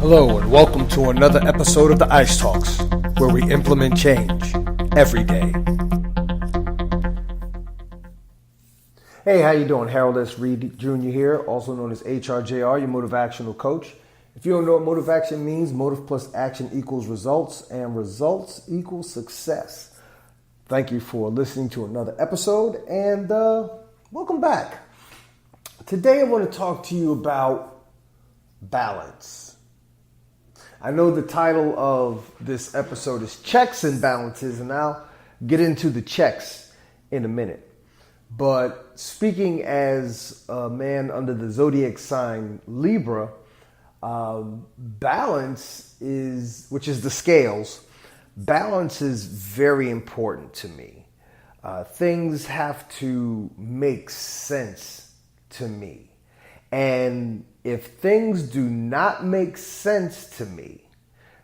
Hello and welcome to another episode of the Ice Talks, where we implement change every day. Hey, how you doing? Harold S. Reed Jr. here, also known as HRJR, your motivational coach. If you don't know what motivation means, motive plus action equals results, and results equals success. Thank you for listening to another episode, and welcome back. Today I want to talk to you about balance. I know the title of this episode is Checks and Balances, and I'll get into the checks in a minute. But speaking as a man under the zodiac sign Libra, balance which is the scales, balance is very important to me. Things have to make sense to me. And if things do not make sense to me,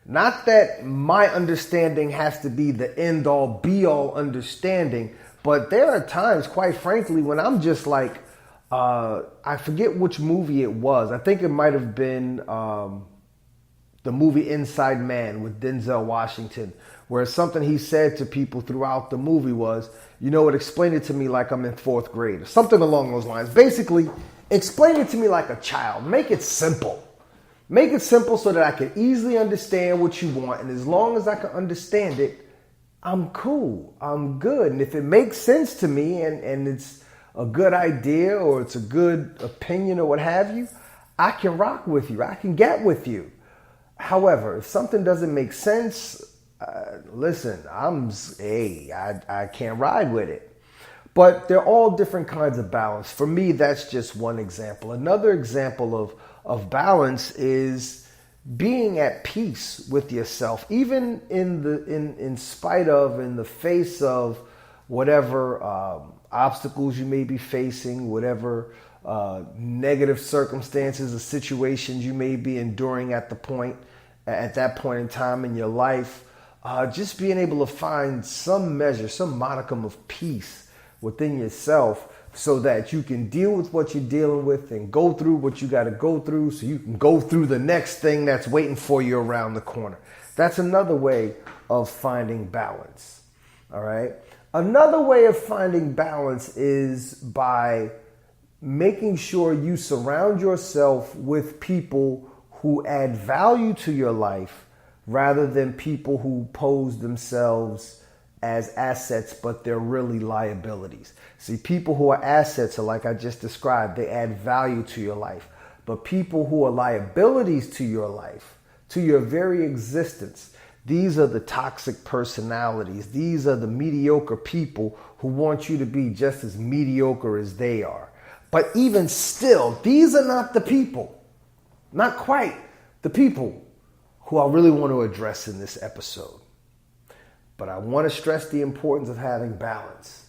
not that my understanding has to be the end all be all understanding, but there are times, quite frankly, when I'm just like, I forget which movie it was. I think it might have been the movie Inside Man with Denzel Washington, where something he said to people throughout the movie was, you know what, explain it to me like I'm in fourth grade, or something along those lines. Basically, explain it to me like a child. Make it simple. Make it simple so that I can easily understand what you want. And as long as I can understand it, I'm cool. I'm good. And if it makes sense to me and it's a good idea or it's a good opinion or what have you, I can rock with you. I can get with you. However, if something doesn't make sense, listen, I can't ride with it. But they're all different kinds of balance. For me, that's just one example. Another example of balance is being at peace with yourself, even in spite of, in the face of whatever obstacles you may be facing, whatever negative circumstances or situations you may be enduring at that point in time in your life. Just being able to find some measure, some modicum of peace within yourself so that you can deal with what you're dealing with and go through what you got to go through so you can go through the next thing that's waiting for you around the corner. That's another way of finding balance. All right. Another way of finding balance is by making sure you surround yourself with people who add value to your life rather than people who pose themselves as assets, but they're really liabilities. See, people who are assets are like I just described, they add value to your life. But people who are liabilities to your life, to your very existence, these are the toxic personalities. These are the mediocre people who want you to be just as mediocre as they are. But even still, these are not the people, not quite the people who I really want to address in this episode. But I want to stress the importance of having balance.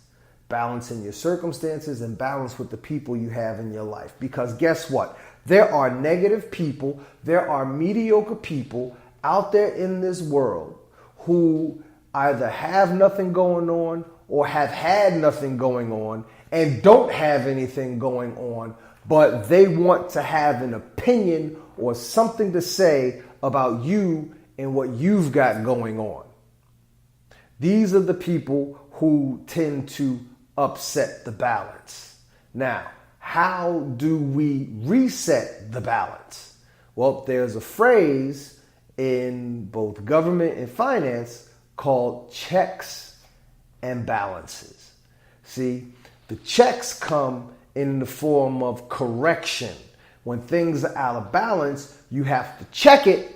Balance in your circumstances and balance with the people you have in your life. Because guess what? There are negative people, there are mediocre people out there in this world who either have nothing going on or have had nothing going on and don't have anything going on, but they want to have an opinion or something to say about you and what you've got going on. These are the people who tend to upset the balance. Now, how do we reset the balance? Well, there's a phrase in both government and finance called checks and balances. See, the checks come in the form of correction. When things are out of balance, you have to check it,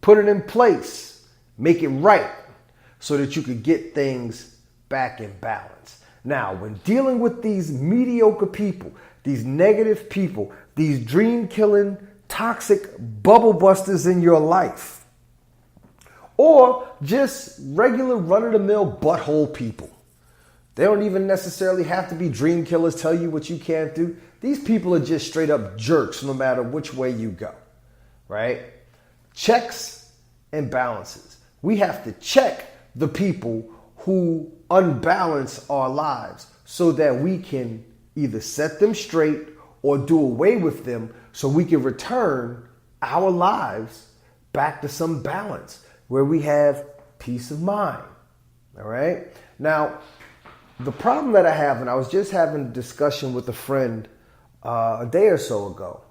put it in place, make it right, so that you could get things back in balance. Now, when dealing with these mediocre people, these negative people, these dream-killing, toxic bubble busters in your life, or just regular run-of-the-mill butthole people, they don't even necessarily have to be dream killers, tell you what you can't do. These people are just straight up jerks no matter which way you go, right? Checks and balances. We have to check the people who unbalance our lives so that we can either set them straight or do away with them so we can return our lives back to some balance where we have peace of mind. All right. Now, the problem that I have, and I was just having a discussion with a friend a day or so ago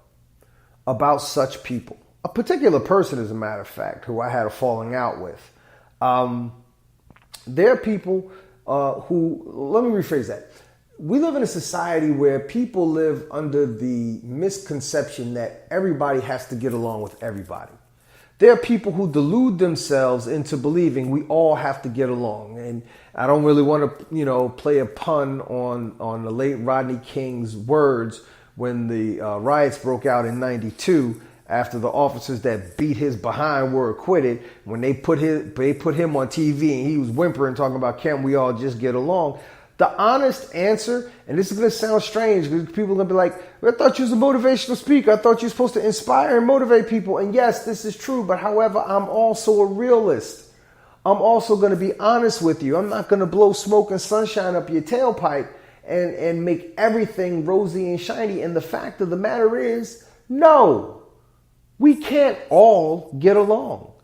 about such people, a particular person, as a matter of fact, who I had a falling out with. There are people who, let me rephrase that. We live in a society where people live under the misconception that everybody has to get along with everybody. There are people who delude themselves into believing we all have to get along. And I don't really want to, play a pun on the late Rodney King's words when the riots broke out in '92 after the officers that beat his behind were acquitted. When they put him on TV and he was whimpering, talking about, can't we all just get along? The honest answer, and this is going to sound strange because people are going to be like, I thought you was a motivational speaker. I thought you were supposed to inspire and motivate people. And yes, this is true. But however, I'm also a realist. I'm also going to be honest with you. I'm not going to blow smoke and sunshine up your tailpipe and make everything rosy and shiny. And the fact of the matter is, no, we can't all get along.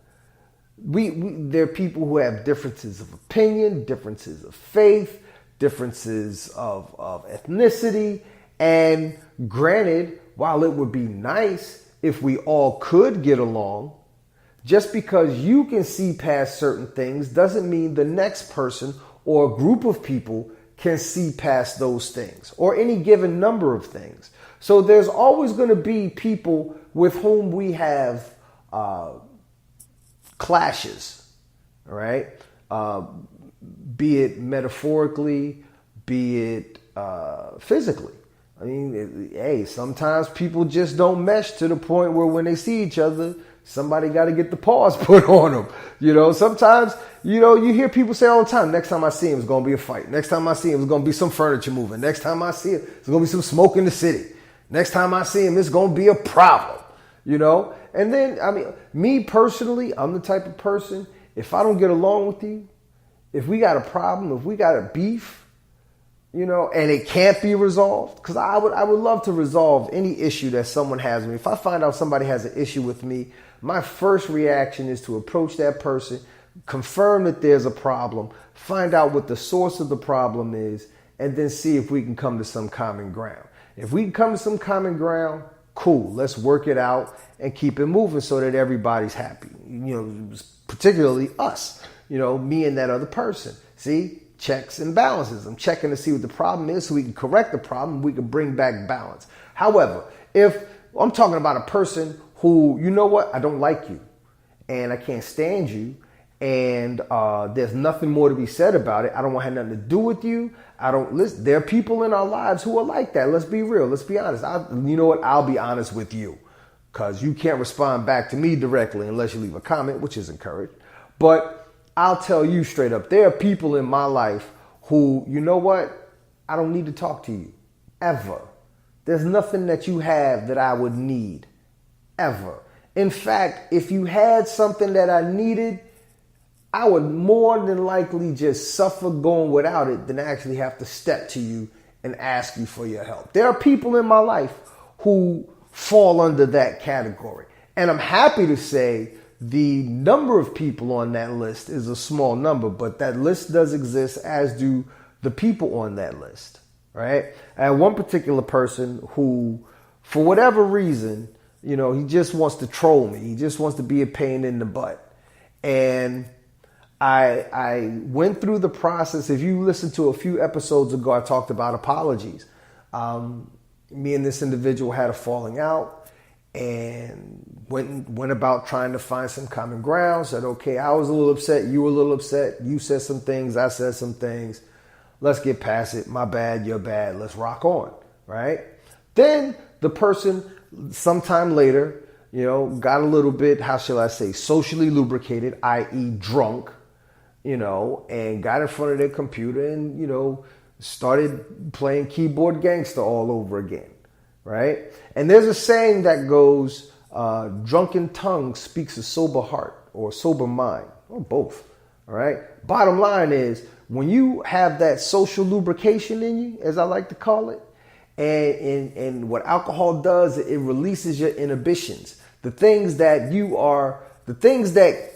There are people who have differences of opinion, differences of faith, differences of ethnicity. And granted, while it would be nice if we all could get along, just because you can see past certain things doesn't mean the next person or a group of people can see past those things or any given number of things. So there's always going to be people with whom we have clashes, all right? Be it metaphorically, be it physically. I mean, hey, sometimes people just don't mesh to the point where when they see each other, somebody got to get the paws put on them. Sometimes, you hear people say all the time, next time I see him, it's going to be a fight. Next time I see him, it's going to be some furniture moving. Next time I see him, it's going to be some smoke in the city. Next time I see him, it's going to be a problem, And then, I mean, me personally, I'm the type of person, if I don't get along with you, if we got a problem, if we got a beef, and it can't be resolved, because I would love to resolve any issue that someone has with me. If I find out somebody has an issue with me, my first reaction is to approach that person, confirm that there's a problem, find out what the source of the problem is, and then see if we can come to some common ground. If we can come to some common ground, cool, let's work it out and keep it moving so that everybody's happy, particularly us, me and that other person. See? Checks and balances. I'm checking to see what the problem is so we can correct the problem. We can bring back balance. However, if I'm talking about a person who, I don't like you and I can't stand you and there's nothing more to be said about it. I don't want to have nothing to do with you. There are people in our lives who are like that. Let's be real. Let's be honest. I'll be honest with you because you can't respond back to me directly unless you leave a comment, which is encouraged. But I'll tell you straight up, there are people in my life who, I don't need to talk to you, ever. There's nothing that you have that I would need, ever. In fact, if you had something that I needed, I would more than likely just suffer going without it than actually have to step to you and ask you for your help. There are people in my life who fall under that category. And I'm happy to say the number of people on that list is a small number, but that list does exist, as do the people on that list, right? I had one particular person who, for whatever reason, he just wants to troll me. He just wants to be a pain in the butt. And I went through the process. If you listened to a few episodes ago, I talked about apologies. Me and this individual had a falling out. And went about trying to find some common ground. Said, okay, I was a little upset. You were a little upset. You said some things. I said some things. Let's get past it. My bad. You're bad. Let's rock on. Right? Then the person sometime later, got a little bit, how shall I say, socially lubricated, i.e. drunk, and got in front of their computer and, started playing keyboard gangster all over again. Right? And there's a saying that goes, drunken tongue speaks a sober heart or sober mind, or both. All right. Bottom line is, when you have that social lubrication in you, as I like to call it, And what alcohol does, it releases your inhibitions. The things that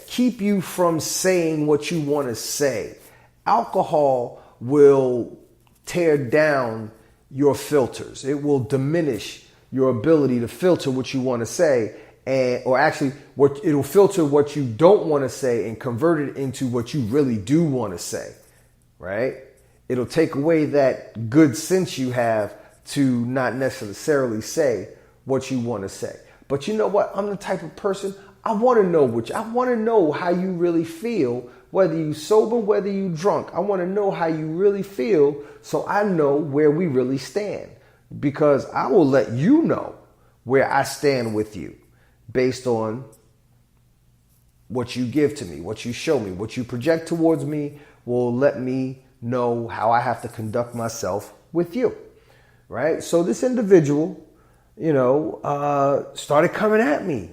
keep you from saying what you want to say. Alcohol will tear down your filters. It will diminish your ability to filter what you want to say, it'll filter what you don't want to say and convert it into what you really do want to say, right? It'll take away that good sense you have to not necessarily say what you want to say. But you know what? I'm the type of person, I want to know how you really feel, whether you sober, whether you drunk. I want to know how you really feel so I know where we really stand, because I will let you know where I stand with you based on what you give to me, what you show me, what you project towards me will let me know how I have to conduct myself with you, right? So this individual, started coming at me.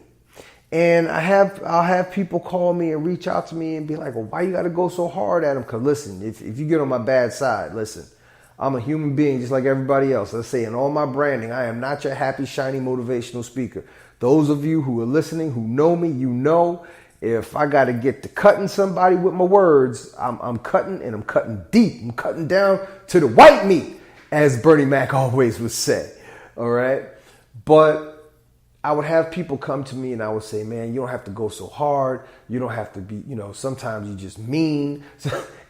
And I'll have people call me and reach out to me and be like, well, why you got to go so hard at him? Because listen, if you get on my bad side, listen, I'm a human being just like everybody else. I say in all my branding, I am not your happy, shiny, motivational speaker. Those of you who are listening, who know me, you know, if I got to get to cutting somebody with my words, I'm cutting, and I'm cutting deep. I'm cutting down to the white meat, as Bernie Mac always would say. All right. But I would have people come to me and I would say, man, you don't have to go so hard. You don't have to be, sometimes you just mean.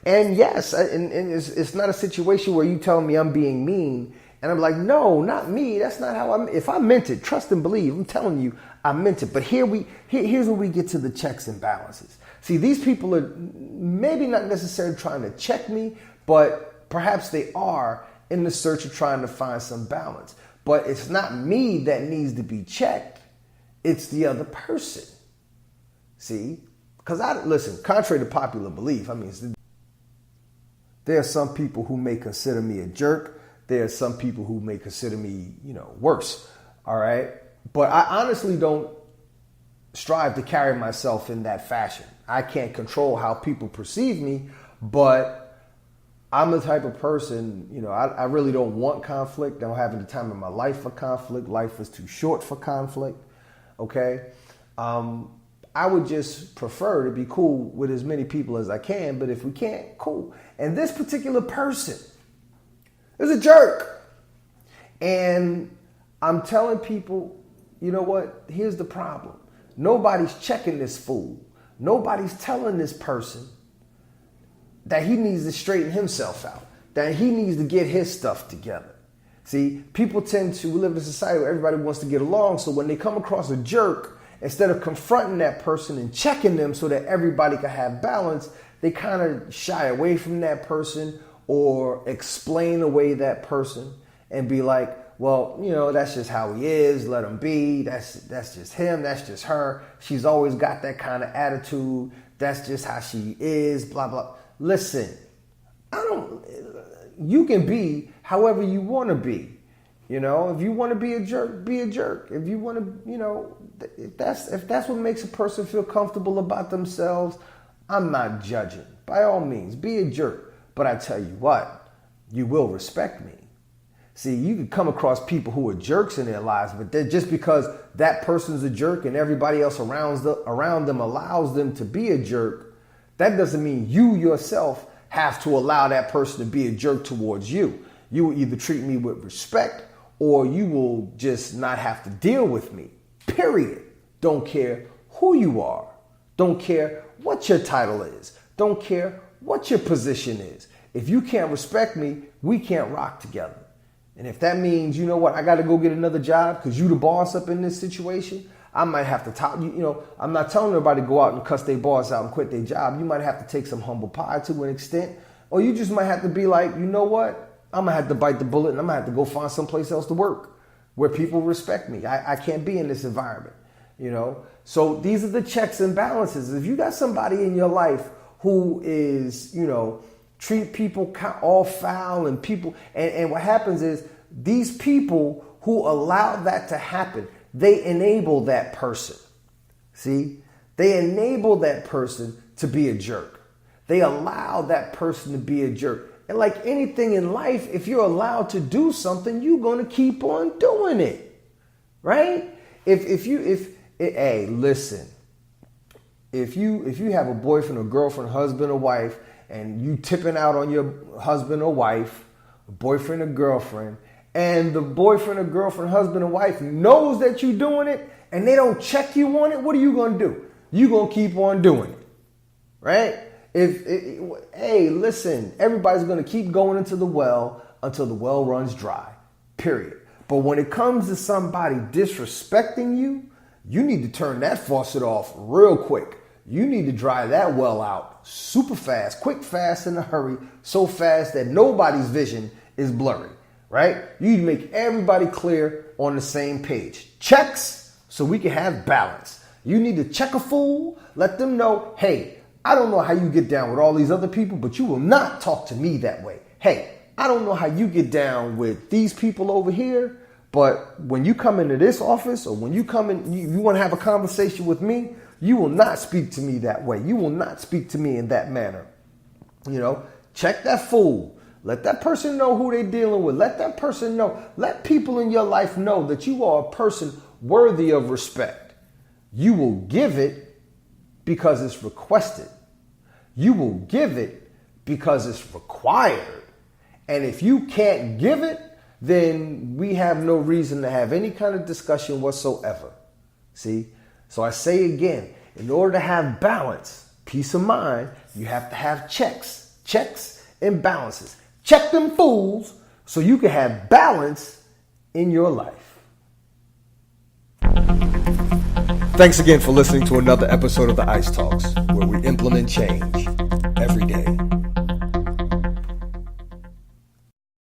And yes, and it's not a situation where you tell me I'm being mean. And I'm like, no, not me. That's not how if I meant it, trust and believe. I'm telling you, I meant it. But here's where we get to the checks and balances. See, these people are maybe not necessarily trying to check me, but perhaps they are in the search of trying to find some balance. But it's not me that needs to be checked. It's the other person. See? Because listen, contrary to popular belief, there are some people who may consider me a jerk. There are some people who may consider me, worse. All right? But I honestly don't strive to carry myself in that fashion. I can't control how people perceive me, but I'm the type of person, I really don't want conflict. I don't have any time in my life for conflict. Life is too short for conflict. Okay. I would just prefer to be cool with as many people as I can, but if we can't, cool. And this particular person is a jerk. And I'm telling people, you know what? Here's the problem. Nobody's checking this fool. Nobody's telling this person that he needs to straighten himself out, that he needs to get his stuff together. See, people tend to live in a society where everybody wants to get along. So when they come across a jerk, instead of confronting that person and checking them so that everybody can have balance, they kind of shy away from that person or explain away that person and be like, well, that's just how he is. Let him be. That's just him. That's just her. She's always got that kind of attitude. That's just how she is, blah, blah. Listen, you can be however you want to be. If you want to be a jerk, be a jerk. If you want to, if that's what makes a person feel comfortable about themselves, I'm not judging. By all means, be a jerk. But I tell you what, you will respect me. See, you can come across people who are jerks in their lives, but just because that person's a jerk and everybody else around them allows them to be a jerk, that doesn't mean you yourself have to allow that person to be a jerk towards you. You will either treat me with respect or you will just not have to deal with me. Period. Don't care who you are. Don't care what your title is. Don't care what your position is. If you can't respect me, we can't rock together. And if that means, I got to go get another job because you the boss up in this situation, I might have to talk. I'm not telling everybody to go out and cuss their boss out and quit their job. You might have to take some humble pie to an extent. Or you just might have to be like, you know what? I'm going to have to bite the bullet and I'm going to have to go find someplace else to work where people respect me. I can't be in this environment, So these are the checks and balances. If you got somebody in your life who is, treat people all foul and people, and what happens is these people who allow that to happen, they enable that person. See, they enable that person to be a jerk. They allow that person to be a jerk. And like anything in life, if you're allowed to do something, you're going to keep on doing it. Right? Hey, listen. If you have a boyfriend or girlfriend, husband or wife, and you tipping out on your husband or wife, boyfriend or girlfriend, and the boyfriend or girlfriend, husband or wife knows that you're doing it and they don't check you on it, what are you going to do? You're going to keep on doing it. Right? Hey, listen, everybody's going to keep going into the well until the well runs dry, period. But when it comes to somebody disrespecting you, you need to turn that faucet off real quick. You need to dry that well out super fast, quick, fast, in a hurry, so fast that nobody's vision is blurry, right? You need to make everybody clear on the same page. Checks so we can have balance. You need to check a fool, let them know, hey, I don't know how you get down with all these other people, but you will not talk to me that way. Hey, I don't know how you get down with these people over here, but when you come into this office or when you come in, you want to have a conversation with me, you will not speak to me that way. You will not speak to me in that manner. Check that fool. Let that person know who they're dealing with. Let that person know. Let people in your life know that you are a person worthy of respect. You will give it because it's requested. You will give it because it's required. And if you can't give it, then we have no reason to have any kind of discussion whatsoever. See? So I say again, in order to have balance, peace of mind, you have to have checks and balances. Check them fools so you can have balance in your life. Thanks again for listening to another episode of the Ice Talks, where we implement change every day.